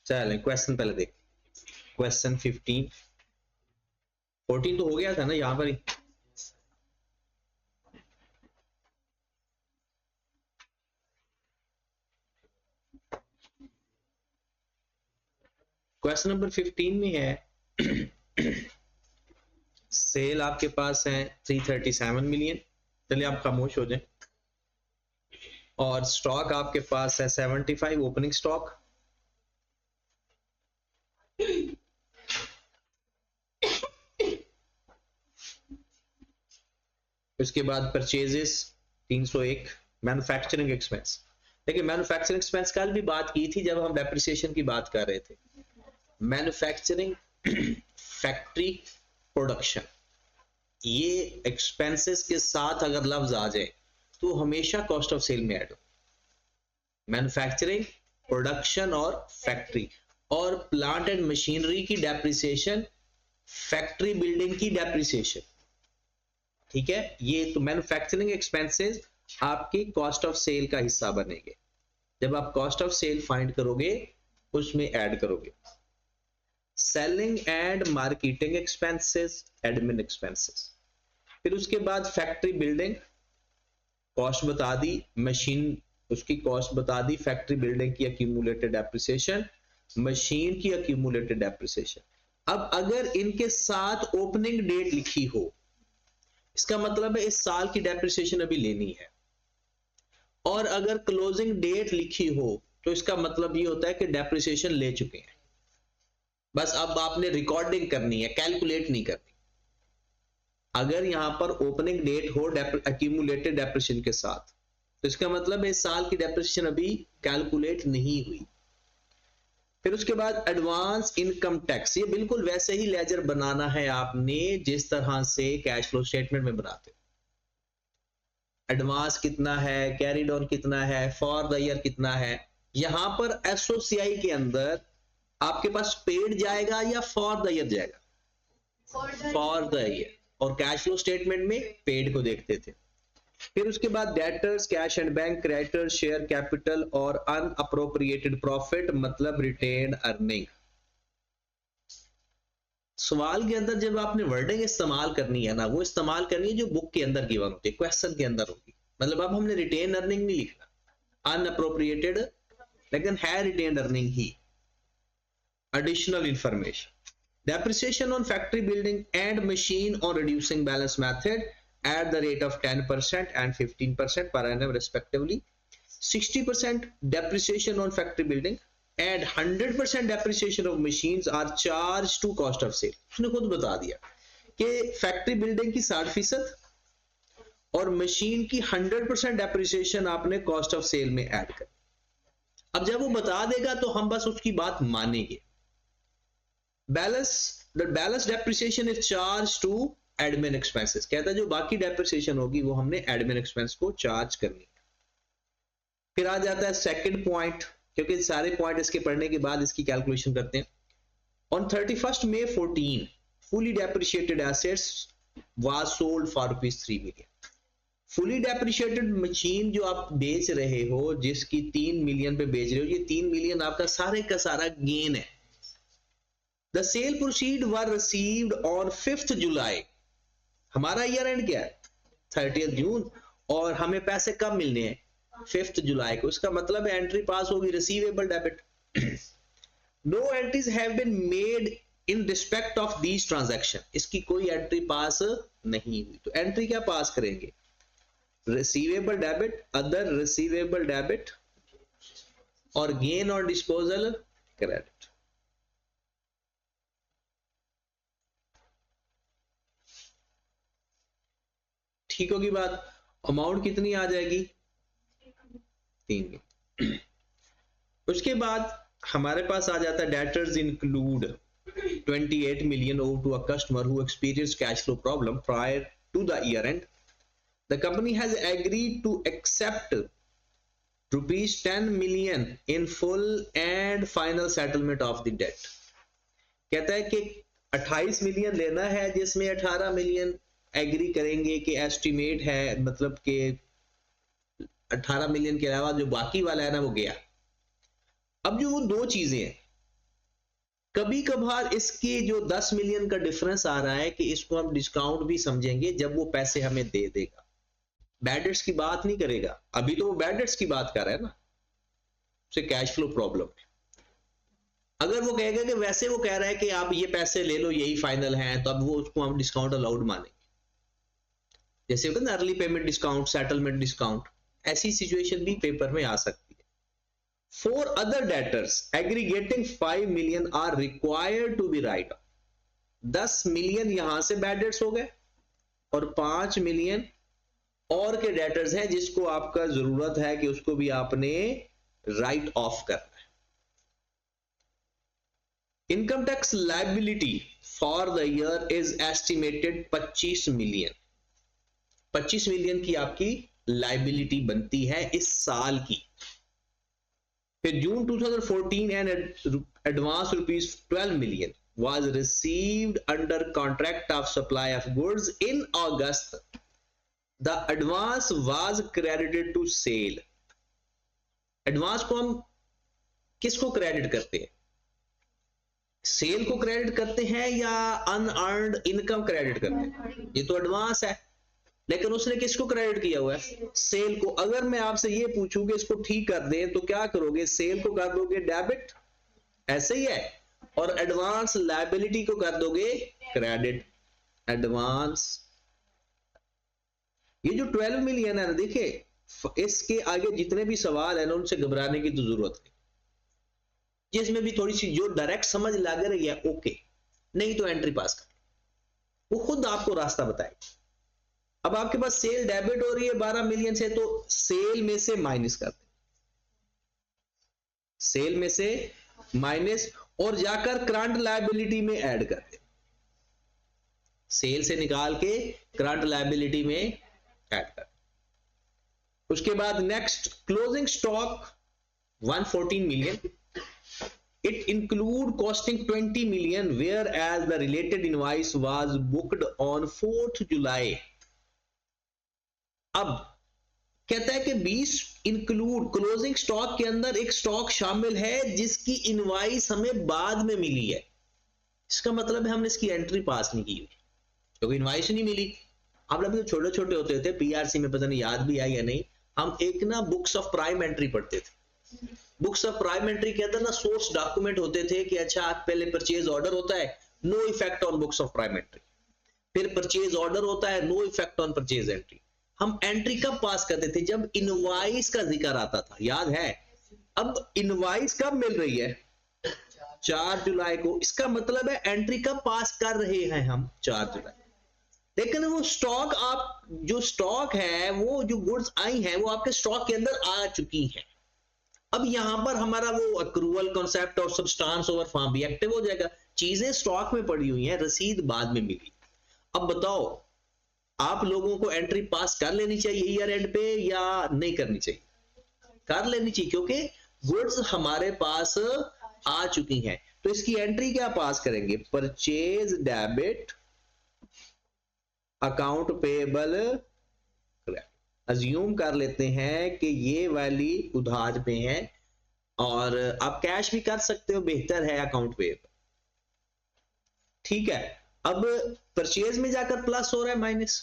चलें क्वेश्चन पहले देख, क्वेश्चन 15 14 तो हो गया था ना यहाँ पर ही। क्वेश्चन नंबर 15 में है सेल आपके पास है 337 मिलियन, चलिए आप खामोश हो जाएं, और स्टॉक आपके पास है 75 ओपनिंग स्टॉक, उसके बाद परचेजेस 301, मैन्युफैक्चरिंग एक्सपेंस। देखिए मैन्युफैक्चरिंग एक्सपेंस कल भी बात की थी जब हम डेप्रिसिएशन की बात कर रहे थे। मैन्युफैक्चरिंग फैक्ट्री प्रोडक्शन, ये एक्सपेंसेस के साथ अगर लफ्ज आ जाए तो हमेशा कॉस्ट ऑफ सेल में ऐड हो। मैन्युफैक्चरिंग, प्रोडक्शन और फैक्ट्री, और प्लांट एंड मशीनरी की डेप्रिसिएशन, फैक्ट्री बिल्डिंग की डेप्रिसिएशन, ठीक है। ये तो मैन्युफैक्चरिंग एक्सपेंसेस आपकी कॉस्ट ऑफ सेल का हिस्सा बनेंगे। जब आप कॉस्ट ऑफ सेल फाइंड करोगे उसमें ऐड करोगे। Selling and marketing expenses, admin expenses, फिर उसके बाद फैक्ट्री बिल्डिंग कॉस्ट बता दी, मशीन उसकी कॉस्ट बता दी, फैक्ट्री बिल्डिंग की एक्यूमुलेटेड डेप्रिसिएशन, मशीन की एक्यूमुलेटेड डेप्रिसिएशन। अब अगर इनके साथ ओपनिंग डेट लिखी हो, इसका मतलब है इस साल की डेप्रिसिएशन अभी लेनी है, और अगर क्लोजिंग डेट लिखी हो तो इसका मतलब ये होता है कि डेप्रिसिएशन ले चुके हैं, बस अब आपने रिकॉर्डिंग करनी है, कैलकुलेट नहीं करनी। अगर यहां पर ओपनिंग डेट हो एक्यूमुलेटेड डेप्रिसिएशन के साथ तो इसका मतलब है इस साल की डेप्रिसिएशन अभी कैलकुलेट नहीं हुई। फिर उसके बाद एडवांस इनकम टैक्स, ये बिल्कुल वैसे ही लेजर बनाना है आपने जिस तरह से कैश फ्लो स्टेटमेंट में बनाते हो। एडवांस कितना है, कैरिड ऑन कितना है, फॉर द ईयर कितना है। यहां पर एसओसीआई के अंदर आपके पास पेड जाएगा या फॉर द ईयर जाएगा? For the year. और कैश फ्लो स्टेटमेंट में पेड को देखते थे। फिर उसके बाद debtors, cash and bank, creditors, share capital और अनअप्रोप्रिएटेड प्रॉफिट मतलब रिटेन्ड अर्निंग। सवाल के अंदर जब आपने वर्डिंग इस्तेमाल करनी है ना, वो इस्तेमाल करनी है जो बुक के अंदर गिवन होती है, क्वेश्चन के अंदर होगी। मतलब अब हमने रिटेन अर्निंग नहीं लिखना, अनअप्रोप्रिएटेड, लेकिन है रिटेन अर्निंग ही। Additional information, depreciation on factory building and machine on reducing balance method at the rate of 10% and 15% per annum respectively. 60% depreciation on factory building and 100% depreciation of machines are charged to cost of sale. उसने खुद बता दिया कि factory building की 60% और machine की 100% depreciation आपने cost of sale में ऐड कर। अब जब वो बता देगा तो हम बस उसकी बात मानेंगे। the balance depreciation is charged to admin expenses, कहता है जो बाकी डेप्रिसिएशन होगी वो हमने एडमिन एक्सपेंस को चार्ज करनी है। फिर आ जाता है सेकंड पॉइंट, क्योंकि सारे पॉइंट इसके पढ़ने के बाद इसकी कैलकुलेशन करते हैं। On 31st May 14 fully depreciated assets was sold for ₹3 million। Fully depreciated machine जो आप बेच रहे हो, जिसकी 3 मिलियन पे बेच रहे हो, ये 3 मिलियन आपका सारे का सारा गेन है। The sale proceed were received on 5th July। हमारा ईयर एंड क्या है? 30th जून, और हमें पैसे कब मिलने हैं? 5th जुलाई को। इसका मतलब है एंट्री पास होगी receivable debit. No entries have been made in respect of these transaction। इसकी कोई एंट्री पास नहीं हुई, तो एंट्री क्या पास करेंगे? Receivable debit, other receivable debit, और गेन और डिस्पोजल क्रेडिट। ठीक होगी बात? अमाउंट कितनी आ जाएगी? 3। उसके बाद हमारे पास आ जाता है debtors include 28 million owed to a customer who experienced cash flow problem prior to the year end। The company has agreed to accept ₹10 million in full and final settlement of the debt। कहता है कि 28 million लेना है, जिसमें 18 million agree करेंगे कि estimate है, मतलब कि 18 मिलियन के अलावा जो बाकी वाला है ना वो गया। अब जो वो दो चीजें हैं, कभी कभार इसके जो 10 मिलियन का डिफरेंस आ रहा है कि इसको हम डिस्काउंट भी समझेंगे जब वो पैसे हमें दे देगा, बैड डेट्स की बात नहीं करेगा। अभी तो वो बैड डेट्स की बात कर रहा है ना, उसे कैश फ्लो प्रॉब्लम है। अगर वो कहेगा कि वैसे वो कह रहा है कि आप ये पैसे ले लो यही फाइनल है, तो अब वो उसको हम डिस्काउंट अलाउड मानेंगे, जैसे होता है ना early payment discount, settlement discount, ऐसी सिचुएशन भी पेपर में आ सकती है। 4 other debtors aggregating 5 million are required to be write off। 10 million यहां से बैड डेट्स हो गए और 5 मिलियन और के डेटर्स हैं जिसको आपका जरूरत है कि उसको भी आपने राइट ऑफ करना है। Income tax liability for the year is estimated 25 million. 25 million की आपकी लायबिलिटी बनती है इस साल की। फिर जून 2014 and advance rupees 12 million was received under contract of supply of goods in August। The advance was credited to sale। Advance को हम किसको क्रेडिट करते हैं? सेल को क्रेडिट करते हैं या अनअर्न्ड इनकम क्रेडिट करते हैं? ये तो एडवांस है, लेकिन उसने किसको क्रेडिट किया हुआ है? सेल को। अगर मैं आपसे ये पूछूं कि इसको ठीक कर दें तो क्या करोगे? सेल को कर दोगे डेबिट, ऐसे ही है, और एडवांस लायबिलिटी को कर दोगे क्रेडिट। एडवांस ये जो 12 मिलियन है ना, देखिए इसके आगे जितने भी सवाल है ना उनसे घबराने की तो जरूरत नहीं, जिसमें भी थोड़ी सी जो डायरेक्ट समझ लग रही है ओके, नहीं तो एंट्री पास कर, वो खुद आपको रास्ता बताएगी। अब आपके पास सेल डेबिट हो रही है 12 मिलियन से, तो सेल में से माइनस कर दें, सेल में से माइनस, और जाकर करंट लायबिलिटी में ऐड कर दें। सेल से निकाल के करंट लायबिलिटी में ऐड कर। उसके बाद next closing stock 114 million. It include costing 20 million whereas the related invoice was booked on 4th July। अब कहता है कि 20 इंक्लूड क्लोजिंग स्टॉक के अंदर एक स्टॉक शामिल है जिसकी इनवाइस हमें बाद में मिली है। इसका मतलब है हमने इसकी एंट्री पास नहीं की हुई क्योंकि इनवाइस नहीं मिली। आप लोग तो छोटे छोटे होते थे, पीआरसी में पता नहीं याद भी आई या नहीं, हम एक ना बुक्स ऑफ प्राइम एंट्री पढ़ते थे। बुक्स ऑफ प्राइम एंट्री के अंदर ना सोर्स डॉक्यूमेंट होते थे कि अच्छा पहले परचेज ऑर्डर होता है, no effect on books of prime entry, फिर परचेज ऑर्डर होता है, no effect on purchase entry. हम एंट्री कब पास करते थे? जब इनवाइस का जिक्र आता था, याद है? अब इनवाइस कब मिल रही है? 4 जुलाई को। इसका मतलब है एंट्री कब पास कर रहे हैं हम? 4 जुलाई। लेकिन वो स्टॉक, आप जो स्टॉक है, वो जो गुड्स आई हैं वो आपके स्टॉक के अंदर आ चुकी हैं। अब यहां पर हमारा वो अक्रूवल कॉन्सेप्ट और सब्सटेंस ओवर फॉर्म भी एक्टिव हो जाएगा। चीजें स्टॉक में पड़ी हुई हैं, रसीद बाद में मिली। अब बताओ आप लोगों को एंट्री पास कर लेनी चाहिए ईयर एंड पे या नहीं करनी चाहिए? कर लेनी चाहिए क्योंकि गुड्स हमारे पास आ चुकी हैं। तो इसकी एंट्री क्या पास करेंगे? Purchase debit, account payable credit. Assume कर लेते हैं कि ये वाली उधार में है, और आप कैश भी कर सकते हो, बेहतर है अकाउंट पेबल। ठीक है, अब परचेज में जाकर प्लस हो रहा है, माइनस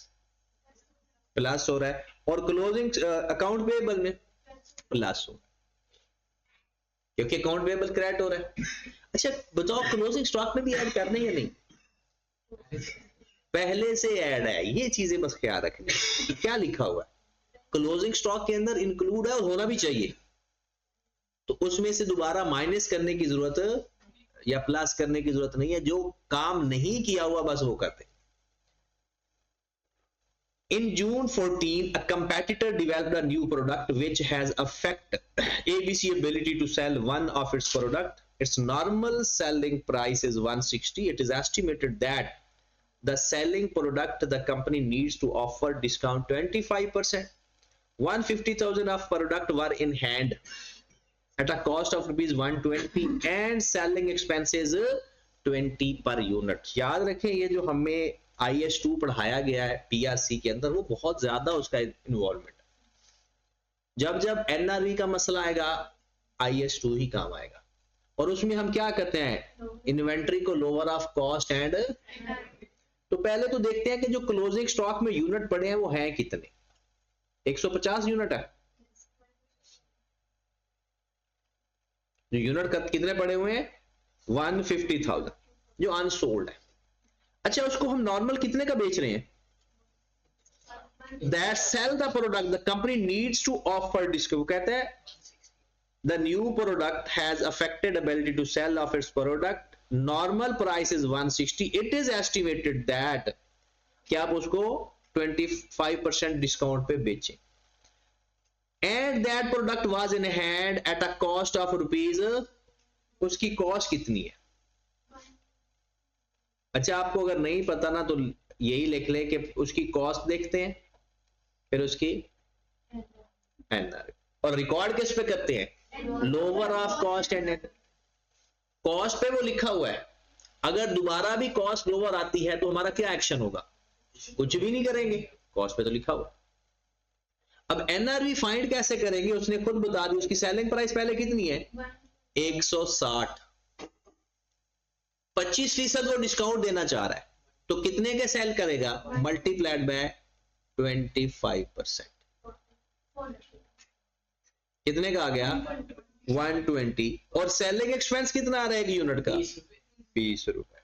प्लस हो रहा है, और क्लोजिंग अकाउंट पेबल में प्लस हो रहा है क्योंकि अकाउंट पेबल क्रेडिट हो रहा है। अच्छा बताओ क्लोजिंग स्टॉक में भी ऐड करने या नहीं? पहले से ऐड है, ये चीजें बस ख्याल रखनी। क्या लिखा हुआ है? क्लोजिंग स्टॉक के अंदर इंक्लूड है और होना भी चाहिए, तो उसमें से दोबारा माइनस करने की जरूरत या प्लस करने की जरूरत नहीं है। जो काम नहीं किया हुआ बस वो करते। In June 14, a competitor developed a new product which has affected ABC ability to sell one of its product. Its normal selling price is 160. It is estimated that the selling product the company needs to offer discount 25%. 150,000 of product were in hand at a cost of rupees 120 and selling expenses 20 per unit। याद रखें ये जो हमें IS2 पढ़ाया गया है PRC के अंदर, वो बहुत ज्यादा उसका इन्वॉल्वमेंट है। जब जब एनआरवी का मसला आएगा IS2 ही काम आएगा। और उसमें हम क्या करते हैं, इन्वेंट्री को लोअर ऑफ कॉस्ट एंड, तो पहले तो देखते हैं कि जो क्लोजिंग स्टॉक में यूनिट पड़े हैं वो हैं कितने। 150 यूनिट है, जो यूनिट कितने पड़े हुए हैं 150,000 जो अनसोल्ड है। अच्छा उसको हम नॉर्मल कितने का बेच रहे हैं, that sell the product the company needs to offer discount, कहते हैं the new product has affected ability to sell of its product, normal price is 160, it is estimated that कि आप उसको 25% डिस्काउंट पे बेचें, and that product was in hand at a cost of rupees, उसकी cost कितनी है। अच्छा आपको अगर नहीं पता ना तो यही लिख ले कि उसकी कॉस्ट देखते हैं, फिर उसकी एनआरवी, और रिकॉर्ड किस पे करते हैं, lower of cost and cost पे वो लिखा हुआ है। अगर दोबारा भी कॉस्ट लोअर आती है तो हमारा क्या एक्शन होगा, कुछ भी नहीं करेंगे, कॉस्ट पे तो लिखा हुआ। अब एनआरवी फाइंड कैसे करेंगे, उसने खुद बता दी, उसकी सेलिंग प्राइस पहले कितनी है 160, 25% वो डिस्काउंट देना चाह रहा है, तो कितने के सेल करेगा, मल्टीप्लाइड बाय 25%, कितने का आ गया 120, और सेलिंग एक्सपेंस कितना आ रहा है यूनिट का 20 रुपए,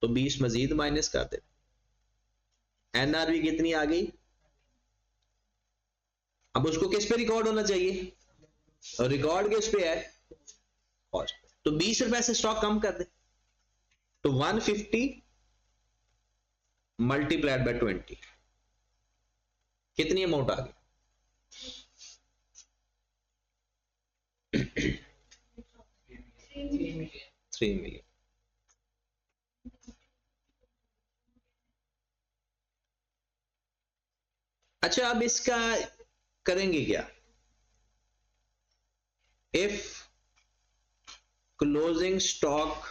तो 20 मजीद माइनस कर दे, एनआरवी कितनी आ गई। अब उसको किस पे रिकॉर्ड होना चाहिए, और रिकॉर्ड किस पे है कॉस्ट, तो 20 रुपए से स्टॉक कम कर दे, तो 150 मल्टीप्लाइड बाय 20, कितनी अमाउंट आ गई 3 मिलियन। अच्छा अब इसका करेंगे क्या, if closing stock,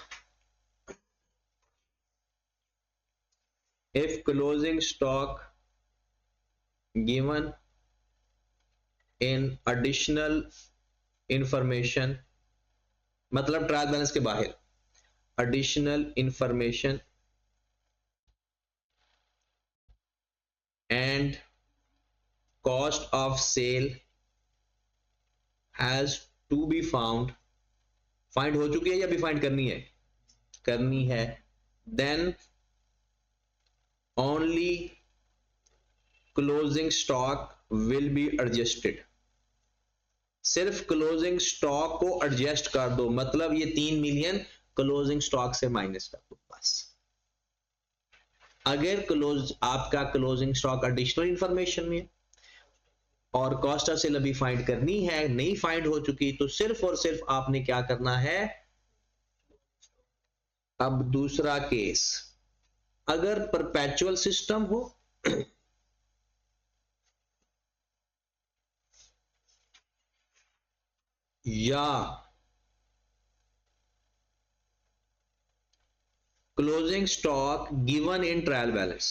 if closing stock given in additional information, मतलब ट्रायल बैलेंस के बाहर additional information and cost of sale has to be found, find हो चुकी है या भी फाइंड करनी है, then only closing stock will be adjusted, सिर्फ क्लोजिंग स्टॉक को एडजस्ट कर दो, मतलब ये 3 मिलियन क्लोजिंग स्टॉक से माइनस कर दो बस। अगर आपका क्लोजिंग स्टॉक एडिशनल इंफॉर्मेशन में और कॉस्ट ऑफ सेल अभी फाइंड करनी है, नहीं फाइंड हो चुकी, तो सिर्फ और सिर्फ आपने क्या करना है, अब दूसरा केस, अगर परपेचुअल सिस्टम हो या closing stock given in trial balance,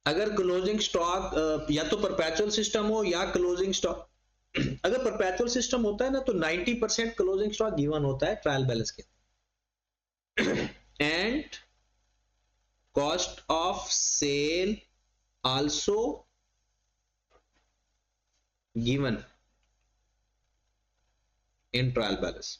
अगर क्लोजिंग स्टॉक या तो परपेचुअल सिस्टम हो या क्लोजिंग स्टॉक, अगर परपेचुअल सिस्टम होता है ना तो 90% क्लोजिंग स्टॉक गिवन होता है ट्रायल बैलेंस के, and cost of sale also given in trial balance.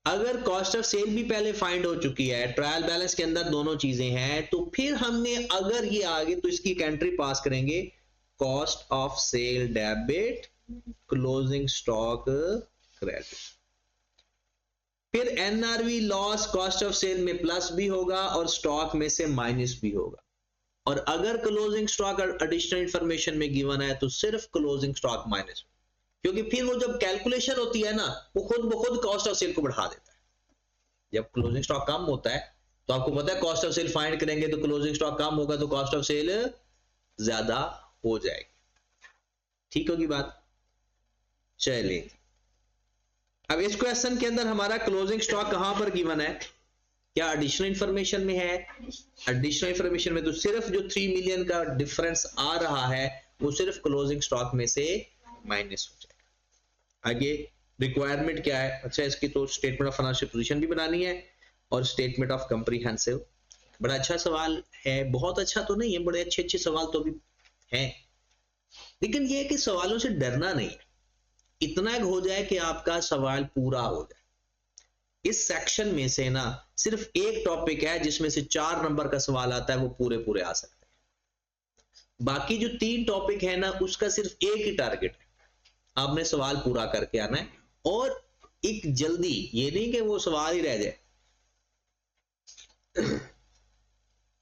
अगर कॉस्ट ऑफ सेल भी पहले फाइंड हो चुकी है, ट्रायल बैलेंस के अंदर दोनों चीजें हैं, तो फिर हमने अगर ये आगे तो इसकी एंट्री पास करेंगे, cost of sale debit closing stock credit, फिर NRV loss cost of sale में प्लस भी होगा और स्टॉक में से माइनस भी होगा, और अगर क्लोजिंग स्टॉक एडिशनल इंफॉर्मेशन में गिवन है तो सिर्फ क्लोजिंग स्टॉक माइनस, क्योंकि फिर वो जब कैलकुलेशन होती है ना वो खुद ब खुद कॉस्ट ऑफ सेल को बढ़ा देता है। जब क्लोजिंग स्टॉक कम होता है तो आपको पता है कॉस्ट ऑफ सेल फाइंड करेंगे तो क्लोजिंग स्टॉक कम होगा तो कॉस्ट ऑफ सेल ज्यादा हो जाएगी। ठीक होगी बात, चलिए अब इस क्वेश्चन के अंदर हमारा क्लोजिंग स्टॉक कहां पर गिवन है, क्या एडिशनल इंफॉर्मेशन में है? एडिशनल इंफॉर्मेशन में तो सिर्फ जो 3 मिलियन का डिफरेंस आ रहा है वो सिर्फ क्लोजिंग स्टॉक में से माइनस हो जाएगा। आगे रिक्वायरमेंट क्या है? अच्छा, इसकी तो स्टेटमेंट ऑफ फाइनेंशियल पोजीशन भी बनानी है और स्टेटमेंट ऑफ कंप्रीहेंसिव। बड़ा अच्छा सवाल है, बहुत अच्छा तो नहीं है, बड़े अच्छे अच्छे सवाल तो भी हैं, लेकिन ये है कि सवालों से डरना नहीं है, इतना हो जाए कि आपका सवाल पूरा हो जाए। इस सेक्शन में से ना सिर्फ एक टॉपिक है जिसमें से 4 नंबर का सवाल आता है, वो पूरे पूरे आ सकते हैं। बाकी जो 3 टॉपिक है ना उसका सिर्फ एक ही टारगेट है, आपने सवाल पूरा करके आना है, और एक जल्दी, ये नहीं कि वो सवाल ही रह जाए।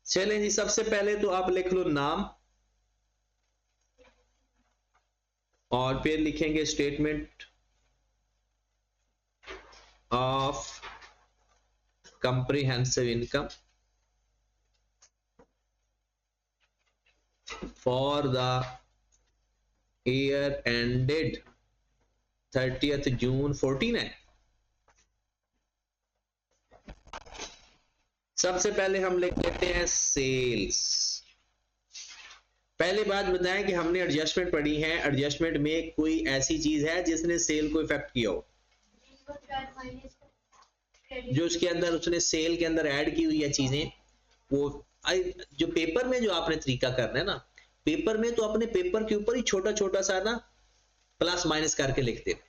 चलें जी, सबसे पहले तो आप लिख लो नाम और फिर लिखेंगे statement of comprehensive income for the year ended 30th June 14 है। सबसे पहले हम लिख लेते हैं सेल्स। पहले बात बताएं कि हमने एडजस्टमेंट पढ़ी है, एडजस्टमेंट में कोई ऐसी चीज है जिसने सेल को इफेक्ट किया हो, जो उसके अंदर उसने सेल के अंदर ऐड की हुई है चीजें, वो जो पेपर में जो आपने तरीका करना है ना, पेपर में तो अपने पेपर के ऊपर ही छोटा छोटा सा ना प्लस माइनस करके लिखते हैं।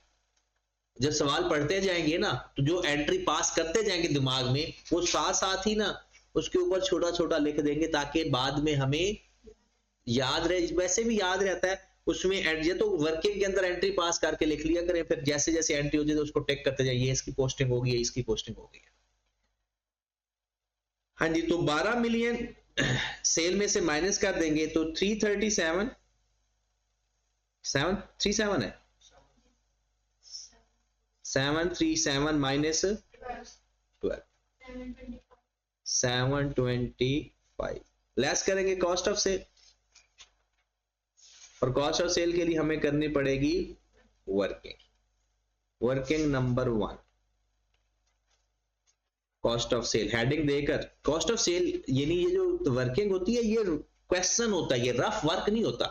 जब सवाल पढ़ते जाएंगे ना तो जो एंट्री पास करते जाएंगे दिमाग में, वो साथ साथ ही ना उसके ऊपर छोटा छोटा लिख देंगे ताकि बाद में हमें याद रहे। वैसे भी याद रहता है उसमें, ये तो वर्किंग के अंदर एंट्री पास करके लिख लिया करें, फिर जैसे जैसे एंट्री हो जाए तो उसको टेक करते जाइए, इसकी पोस्टिंग होगी, इसकी पोस्टिंग होगी। हाँ जी, तो 12 मिलियन सेल में से माइनस कर देंगे तो 337 737 है, 737 माइनस 12 725 लेस करेंगे कॉस्ट ऑफ सेल, और कॉस्ट ऑफ सेल के लिए हमें करनी पड़ेगी working number 1 cost of sale, heading देकर कॉस्ट ऑफ सेल, यानी ये जो वर्किंग होती है ये क्वेश्चन होता है, ये रफ वर्क नहीं होता,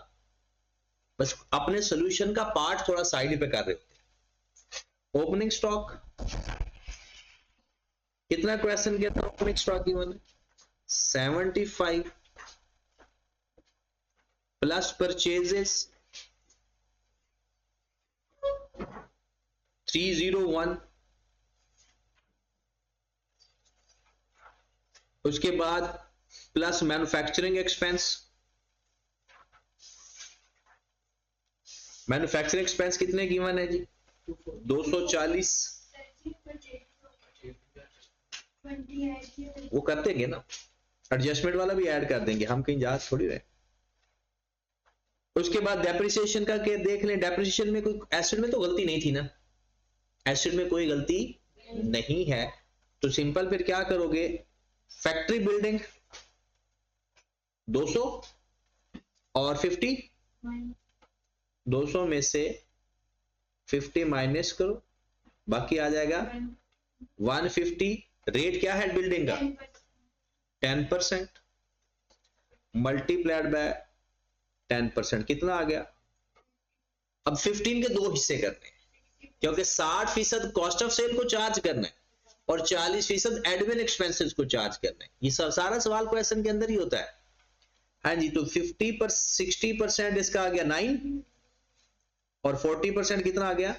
बस अपने सॉल्यूशन का पार्ट थोड़ा साइड पे कर रहे होते हैं। ओपनिंग स्टॉक कितना क्वेश्चन के अंदर ओपनिंग स्टॉक गिवन है 75 प्लस परचेजेस 301, उसके बाद plus manufacturing expense, manufacturing expense कितने गिवन है जी 240, वो कर देंगे ना, एडजस्टमेंट वाला भी ऐड कर देंगे, हम कहीं जा थोड़ी रहे। उसके बाद डेप्रिसिएशन का के देख लें, डेप्रिसिएशन में कोई एसिड में तो गलती नहीं थी ना, एसिड में कोई गलती नहीं है, तो सिंपल फिर क्या करोगे, फैक्ट्री बिल्डिंग 200 और 50, 200 में से 50 माइनस करो, बाकी आ जाएगा 150। रेट क्या है बिल्डिंग का 10% मल्टीप्लाइड बाय 10%, कितना आ गया। अब 15 के 2 हिस्से करने हैं क्योंकि 60% कॉस्ट ऑफ सेल को चार्ज करना है और 40% एडमिन एक्सपेंसेस को चार्ज करना है। ये सारा सवाल क्वेश्चन के अंदर ही होता है। हाँ जी, तो 60% इसका आ गया 9 और 40% कितना आ गया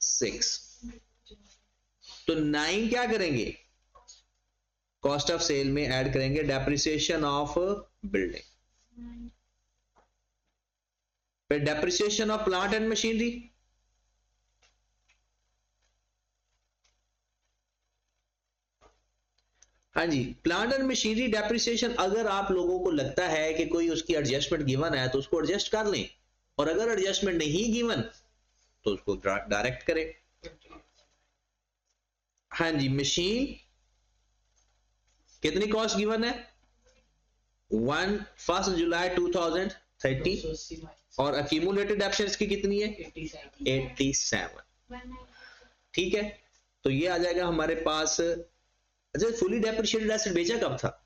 6। तो 9 क्या करेंगे कॉस्ट ऑफ सेल में ऐड करेंगे डेप्रिसिएशन ऑफ बिल्डिंग, फिर depreciation of plant and machinery, हाँ जी, प्लांट एंड मशीनरी डेप्रिसिएशन अगर आप लोगों को लगता है कि कोई उसकी एडजस्टमेंट गिवन है तो उसको एडजस्ट कर लें, और अगर एडजस्टमेंट नहीं गिवन तो उसको डायरेक्ट करें। हाँ जी, मशीन कितनी कॉस्ट गिवन है 1 जुलाई 2030 और अक्यूमुलेटेड डेप्रिसिएशन की कितनी है 87। ठीक है, तो ये आ जाएगा हमारे पास। अच्छा, फुली डेप्रिशिएटेड एसेट बेचा कब था?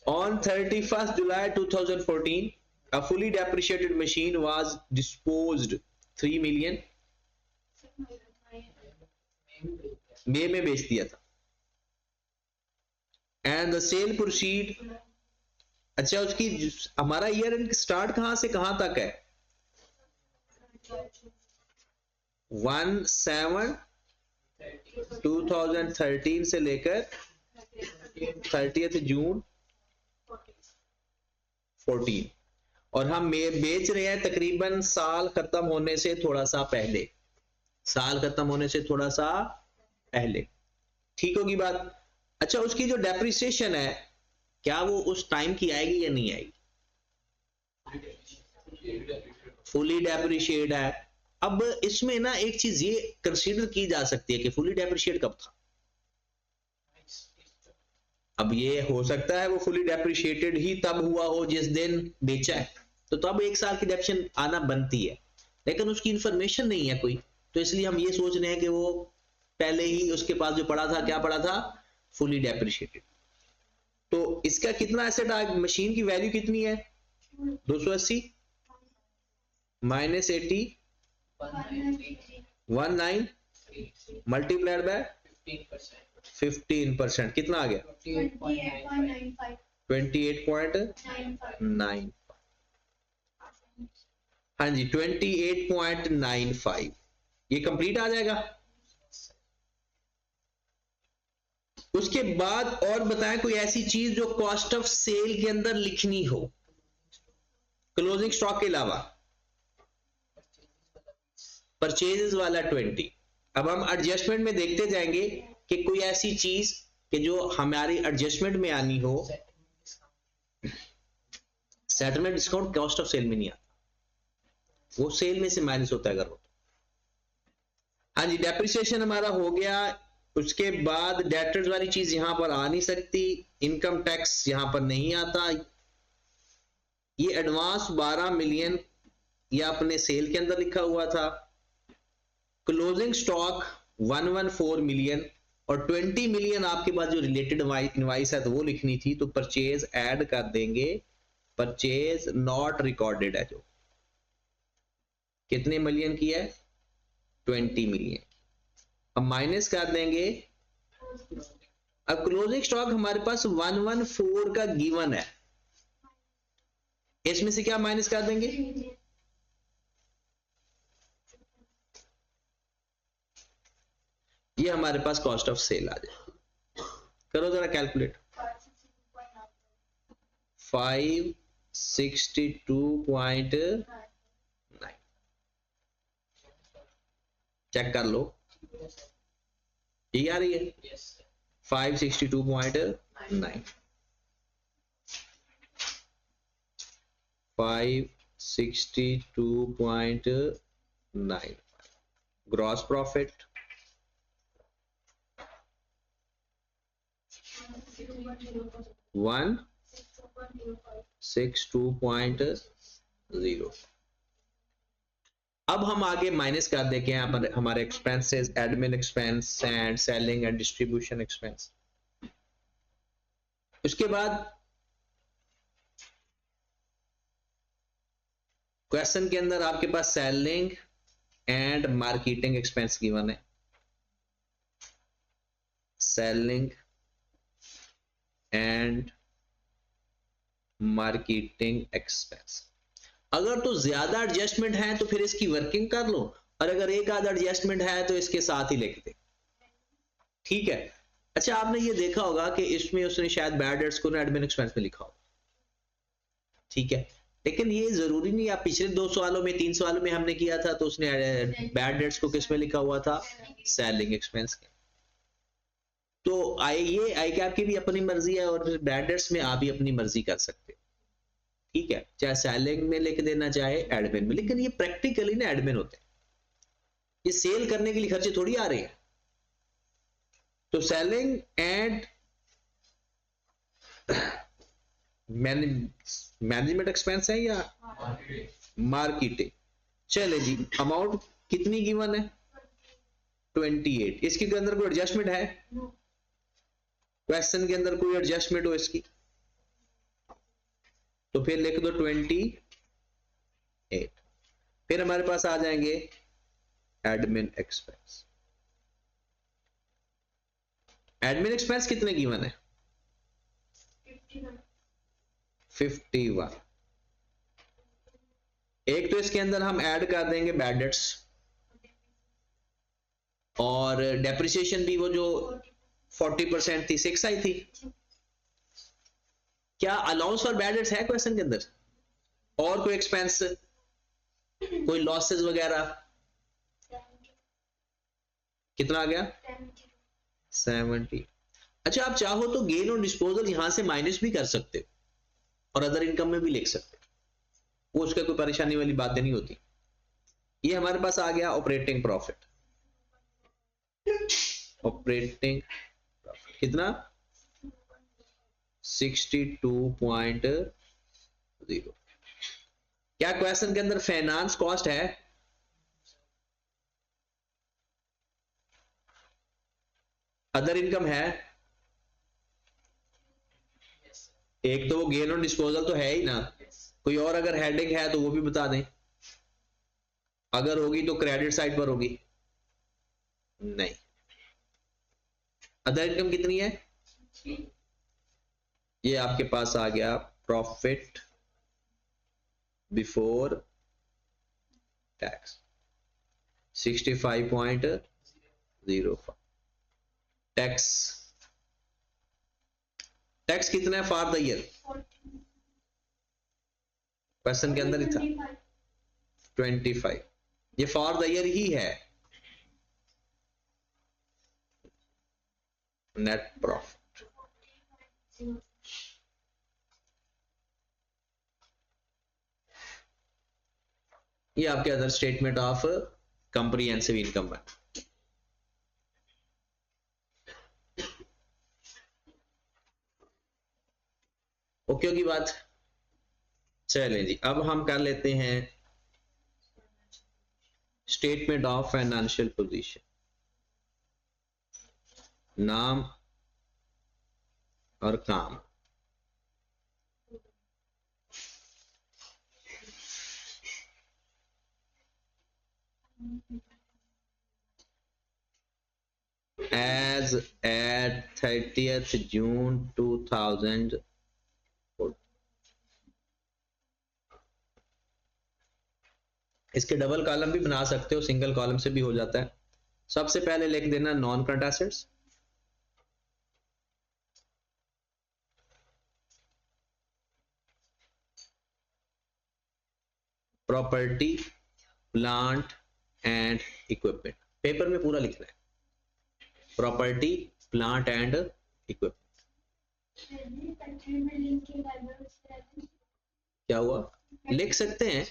On 31st July 2014, a fully depreciated machine was disposed 3 million मई में बेच दिया था। एंड द सेल प्रोसीड, अच्छा उसकी हमारा ईयर एंड स्टार्ट कहां से कहां तक है? 1/7/2013 से लेकर 30 जून 14, और हम बेच रहे हैं तकरीबन साल खत्म होने से थोड़ा सा पहले, साल खत्म होने से थोड़ा सा पहले। ठीक होगी बात? अच्छा, उसकी जो डेप्रिसिएशन है क्या वो उस टाइम की आएगी या नहीं आएगी? फुली डेप्रिशिएट है। अब इसमें ना एक चीज ये कंसीडर की जा सकती है कि फुली डेप्रिशिएट कब था। अब ये हो सकता है वो फुली डेप्रिशिएटेड ही तब हुआ हो जिस दिन बेचा है, तो तब एक साल की डेप्रिसिएशन आना बनती है, लेकिन उसकी इंफॉर्मेशन नहीं है कोई, तो इसलिए हम ये सोच रहे हैं कि वो पहले ही उसके पास जो पड़ा था, क्या पड़ा था? Fully depreciated. तो इसका कितना एसेट आ, मशीन की वैल्यू कितनी है? 280 माइनस 80 19 मल्टीप्लाइड बाय 15%, कितना आ गया? 28.9। हाँ जी, 28.95, ये कंप्लीट आ जाएगा। उसके बाद और बताएं कोई ऐसी चीज जो कॉस्ट ऑफ सेल के अंदर लिखनी हो, क्लोजिंग स्टॉक के अलावा। परचेजेस वाला 20। अब हम एडजस्टमेंट में देखते जाएंगे कि कोई ऐसी चीज कि जो हमारी एडजस्टमेंट में आनी हो। Settlement discount cost of sale में नहीं आता, वो सेल में से माइनस होता है अगर हो। हाँ जी, डेप्रिसिएशन हमारा हो गया। उसके बाद डेटर्स वाली चीज यहां पर आ नहीं सकती, इनकम टैक्स यहां पर नहीं आता। ये एडवांस 12 मिलियन ये अपने सेल के अंदर लिखा हुआ था। क्लोजिंग स्टॉक 114 मिलियन और 20 मिलियन आपके पास जो रिलेटेड इनवाइस है तो वो लिखनी थी, तो परचेज ऐड कर देंगे। परचेज नॉट रिकॉर्डेड है जो कितने मिलियन की है? 20 मिलियन। अब माइनस कर देंगे। अब क्लोजिंग स्टॉक हमारे पास 114 का गिवन है, इसमें से क्या माइनस कर देंगे? ये हमारे पास कॉस्ट ऑफ सेल आ जाए। करो जरा कैलकुलेट। 562.9 चेक कर लो, ये आ रही है 562.9 562.9 ग्रॉस प्रॉफिट 162.0। अब हम आगे माइनस कर देंगे यहाँ पर हमारे expenses, admin expense and selling and distribution expense. उसके बाद क्वेश्चन के अंदर आपके पास selling and marketing expense given है। सेलिंग एंड मार्केटिंग एक्सपेंस, अगर तो ज्यादा एडजस्टमेंट है तो फिर इसकी वर्किंग कर लो, और अगर एक आधा एडजस्टमेंट है तो इसके साथ ही लिख दे। ठीक है। अच्छा, आपने ये देखा होगा कि इसमें उसने शायद बैड डेट्स को ना एडमिन एक्सपेंस में लिखा हो। ठीक है, लेकिन ये जरूरी नहीं। आप पिछले 2 सवालों में 3 सवालों में हमने किया था तो उसने बैड डेट्स को किस में लिखा हुआ था? सेलिंग एक्सपेंस के। तो ये आई कैप की भी अपनी मर्जी है और बैड डेट्स में आप भी अपनी मर्जी कर सकते हो। ठीक है, चाहे सेलिंग में लिख देना चाहे एडमिन में, लेकिन ये प्रैक्टिकली ना एडमिन होते हैं, ये सेल करने के लिए खर्चे थोड़ी आ रहे हैं। तो सेलिंग एंड मैनेजमेंट एक्सपेंस है या मार्केटिंग? चले जी, अमाउंट कितनी गिवन है 28। इसके अंदर कोई एडजस्टमेंट है क्वेश्चन के अंदर, कोई एडजस्टमेंट हो इसकी तो फिर लिख दो 28। फिर हमारे पास आ जाएंगे एडमिन एक्सपेंस। एडमिन एक्सपेंस कितने गिवन है 51। एक तो इसके अंदर हम ऐड कर देंगे बैड डेट्स और डेप्रिसिएशन भी, वो जो 40% थी 6 आई थी। क्या अलाउंस फॉर बैड डेट्स है क्वेश्चन के अंदर, और कोई एक्सपेंस, कोई लॉसेस वगैरह, कितना आ गया 70। अच्छा, आप चाहो तो गेन और डिस्पोजल यहां से माइनस भी कर सकते हो और अदर इनकम में भी लिख सकते हो, वो उसका कोई परेशानी वाली बातें नहीं होती। ये हमारे पास आ गया ऑपरेटिंग प्रॉफिट। ऑपरेटिंग प्रॉफिट कितना 62.0। क्या क्वेश्चन के अंदर फाइनेंस कॉस्ट है, अदर इनकम है, एक तो वो गेन और डिस्पोजल तो है ही ना, कोई और अगर हेडिंग है तो वो भी बता दें, अगर होगी तो क्रेडिट साइड पर होगी, नहीं। अदर इनकम कितनी है, ये आपके पास आ गया profit before tax 65.05। Tax, tax कितना है फॉर द ईयर, क्वेश्चन के अंदर ही था 25। ये फॉर द ईयर ही है। नेट प्रॉफिट, ये आपके other statement of comprehensive income है। ओके की बात। चलें जी, अब हम कर लेते हैं स्टेटमेंट ऑफ फाइनेंशियल पोजीशन। नाम और काम, as at 30th June 2000। इसके डबल कॉलम भी बना सकते हो, सिंगल कॉलम से भी हो जाता है। सबसे पहले लिख देना non current assets, property plant and equipment. Paper में पूरा लिखना है, प्रॉपर्टी प्लांट एंड इक्विपमेंट। क्या हुआ, लिख सकते हैं,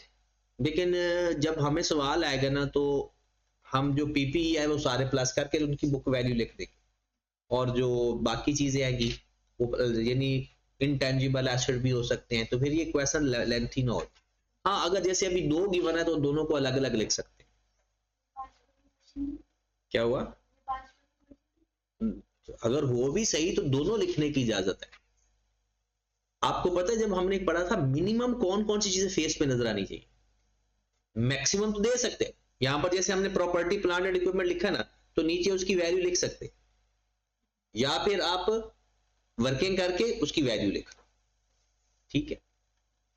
लेकिन जब हमें सवाल आएगा ना तो हम जो पीपीई है वो सारे प्लस करके उनकी बुक वैल्यू लिख देंगे, और जो बाकी चीजें आएंगी वो यानी इनटेंजिबल एसेट भी हो सकते हैं, तो फिर ये क्वेश्चन लेंथी ना हो। हाँ, अगर जैसे अभी 2 गिवन है तो दोनों को अलग अलग लिख सकते हैं। क्या हुआ, अगर हो भी सही तो दोनों लिखने की इजाजत है। आपको पता है जब हमने पढ़ा था मिनिमम कौन कौन सी चीजें फेस पे नजर आनी चाहिए, मैक्सिमम तो दे सकते हैं। यहां पर जैसे हमने प्रॉपर्टी प्लांट एंड इक्विपमेंट लिखा ना, तो नीचे उसकी वैल्यू लिख सकते, या फिर आप वर्किंग करके उसकी वैल्यू लिखो, ठीक है।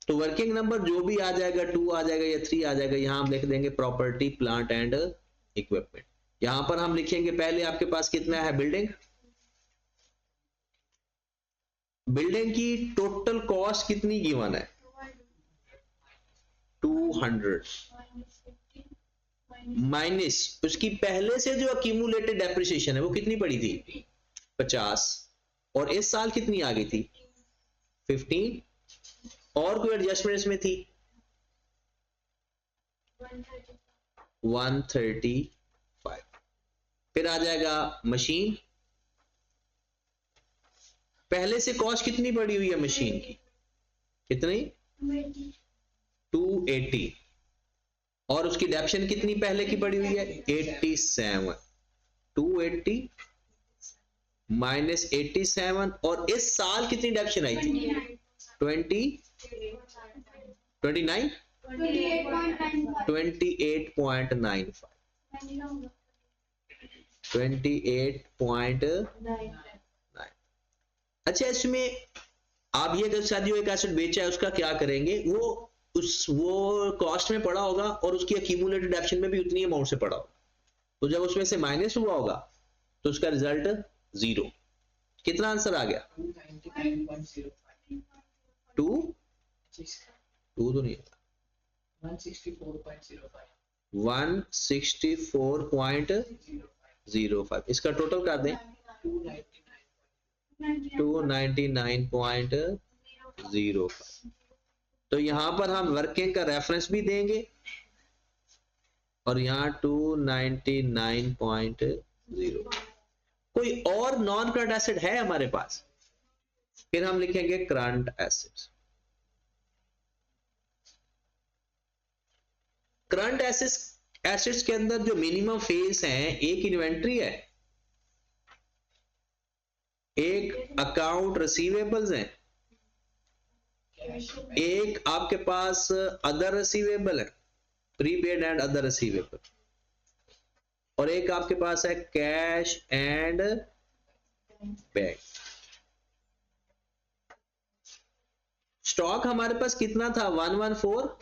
तो वर्किंग नंबर जो भी आ जाएगा 2 आ जाएगा या 3 आ जाएगा, यहां हम लिख देंगे प्रॉपर्टी प्लांट एंड इक्विपमेंट। यहां पर हम लिखेंगे पहले आपके पास कितना है बिल्डिंग, बिल्डिंग की टोटल कॉस्ट कितनी गिवन है 200 माइनस उसकी पहले से जो अक्यूमुलेटेड डेप्रिसिएशन है वो कितनी पड़ी थी 50, और इस साल कितनी आ गई थी 15, और कोई एडजस्टमेंट इसमें थी 135। फिर आ जाएगा मशीन, पहले से कॉस्ट कितनी पड़ी हुई है मशीन की, कितनी 280, और उसकी डेप्शन कितनी पहले की पड़ी हुई है 87, 280 माइनस 87, और इस साल कितनी डेप्शन आई थी 29 28.95 28.9। अच्छा इसमें आप ये अगर शादी एक एसेट बेचा है उसका क्या करेंगे, वो कॉस्ट में पड़ा होगा और उसकी एक्यूमुलेटेड डेप्शन में भी उतनी अमाउंट से पड़ा होगा, तो जब उसमें से माइनस हुआ होगा तो उसका रिजल्ट 0। कितना आंसर आ गया 2 तो नहीं 164.05। इसका टोटल कर दें 299.05। तो यहां पर हम वर्किंग का रेफरेंस भी देंगे और यहाँ 299.0। कोई और नॉन करंट एसेट है हमारे पास, फिर हम लिखेंगे करंट एसेट्स। करंट एसेट्स के अंदर जो मिनिमम फेज हैं, एक इन्वेंट्री है, एक अकाउंट रिसीवेबल्स हैं, एक आपके पास अदर रिसीवेबल है, प्रीपेड एंड अदर रिसीवेबल, और एक आपके पास है कैश एंड बैंक। स्टॉक हमारे पास कितना था 114,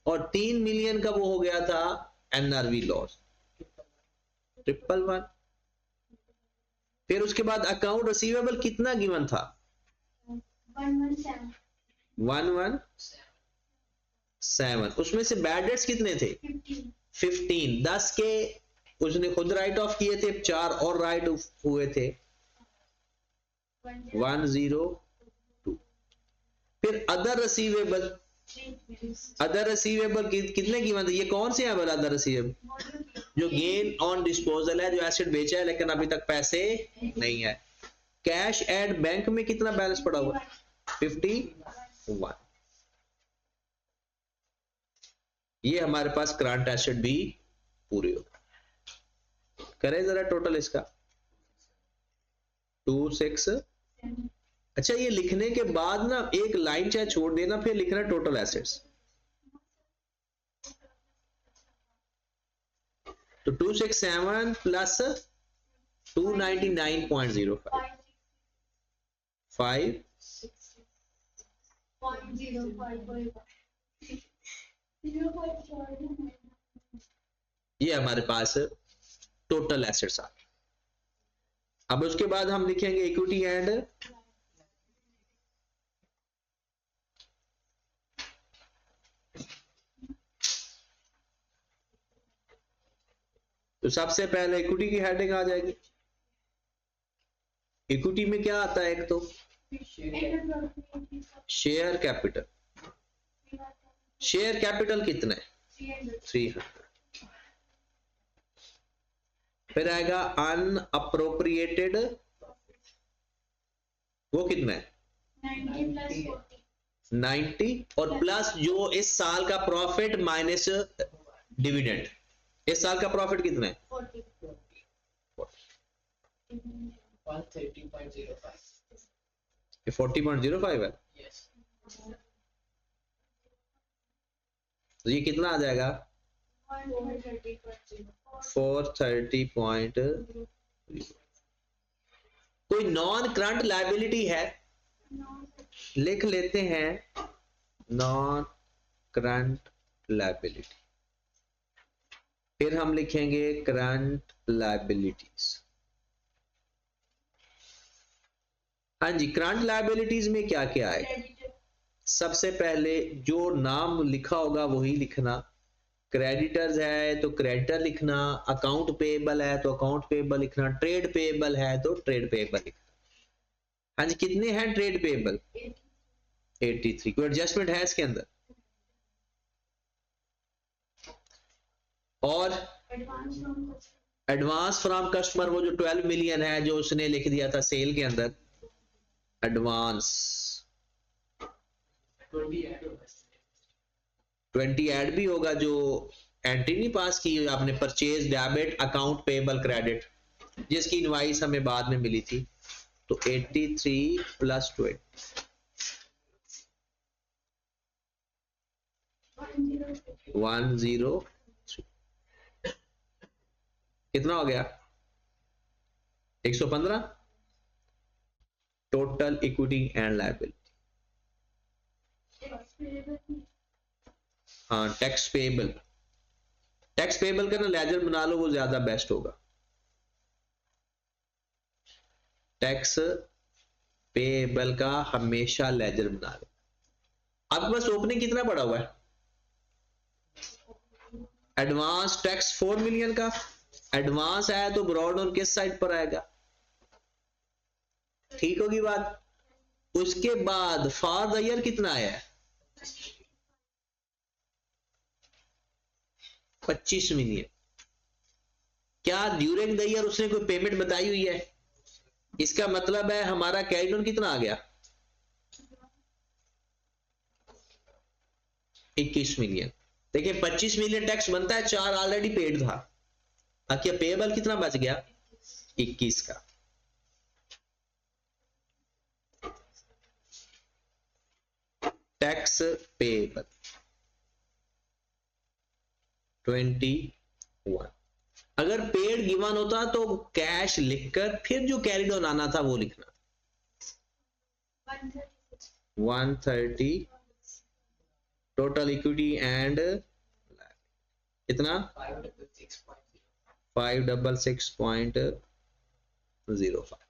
और 3 मिलियन का वो हो गया था एनआरवी लॉस 111। फिर उसके बाद अकाउंट रिसीवेबल कितना गिवन था 117। उसमें से बैड डेट्स कितने थे 15। 10 के उसने खुद राइट ऑफ किए थे, 4 और राइट हुए थे 102। फिर अदर रिसीवेबल कितने कीमत है, ये कौन से हैं अदर रिसीवेबल, जो गेन ऑन डिस्पोजल है, जो एसेट बेचा है लेकिन अभी तक पैसे नहीं है। कैश एंड बैंक में कितना बैलेंस पड़ा हुआ 51। ये हमारे पास करंट एसेट भी पूरे हो गए। करें जरा टोटल इसका 26। अच्छा ये लिखने के बाद ना एक लाइन चाहे छोड़ देना, फिर लिखना टोटल एसेट्स। तो 267 प्लस 299.05 5 ये हमारे पास टोटल एसेट्स आ गए। अब उसके बाद हम लिखेंगे इक्विटी एंड तो सबसे पहले इक्विटी की हेडिंग आ जाएगी। इक्विटी में क्या आता है, एक तो शेयर कैपिटल। शेयर कैपिटल कितना है 300। फिर आएगा अनअप्रोप्रिएटेड, वो कितना है 90, और प्लस जो इस साल का प्रॉफिट माइनस डिविडेंड। इस साल का प्रॉफिट कितना है 40.05 है। तो ये कितना आ जाएगा 430.0। कोई नॉन करंट लायबिलिटी है, लिख लेते हैं नॉन करंट लायबिलिटी। फिर हम लिखेंगे करंट लायबिलिटीज। हाँ जी, करंट लायबिलिटीज में क्या क्या है, सबसे पहले जो नाम लिखा होगा वही लिखना। क्रेडिटर्स है तो क्रेडिटर लिखना, अकाउंट पेएबल है तो अकाउंट पेएबल लिखना, ट्रेड पेएबल है तो ट्रेड पेएबल लिखना। हाँ जी, कितने हैं ट्रेड पेएबल 83। कोई एडजस्टमेंट है इसके अंदर? और एडवांस फ्रॉम कस्टमर, वो जो 12 मिलियन है जो उसने लिख दिया था सेल के अंदर, एडवांस 20 ऐड भी होगा जो एंट्री नहीं पास की आपने, purchase debit account payable credit, जिसकी इनवाइस हमें बाद में मिली थी। तो 83 प्लस 20 103 कितना हो गया 115 टोटल इक्विटी एंड लायबिलिटी। हाँ टैक्स पेएबल, टैक्स पेएबल का ना लेजर बना लो, वो ज्यादा बेस्ट होगा। टैक्स पेएबल का हमेशा लेजर बना लो। आपके पास ओपनिंग कितना पड़ा हुआ है? एडवांस टैक्स 4 मिलियन का, एडवांस आया तो ब्रॉड और किस साइड पर आएगा? ठीक होगी बात। उसके बाद फॉर द ईयर कितना आया है? 25 मिलियन। क्या ड्यूरिंग द ईयर उसने कोई पेमेंट बताई हुई है? इसका मतलब है हमारा कैरी ऑन कितना आ गया 21 मिलियन। देखिए 25 मिलियन टैक्स बनता है, 4 ऑलरेडी पेड था, क्या पेएबल कितना बच गया 21 का। Tax payable 21। अगर पेड गिवन होता तो कैश लिखकर फिर जो कैरिड ऑन आना था वो लिखना। 130 टोटल इक्विटी एंड कितना 566.05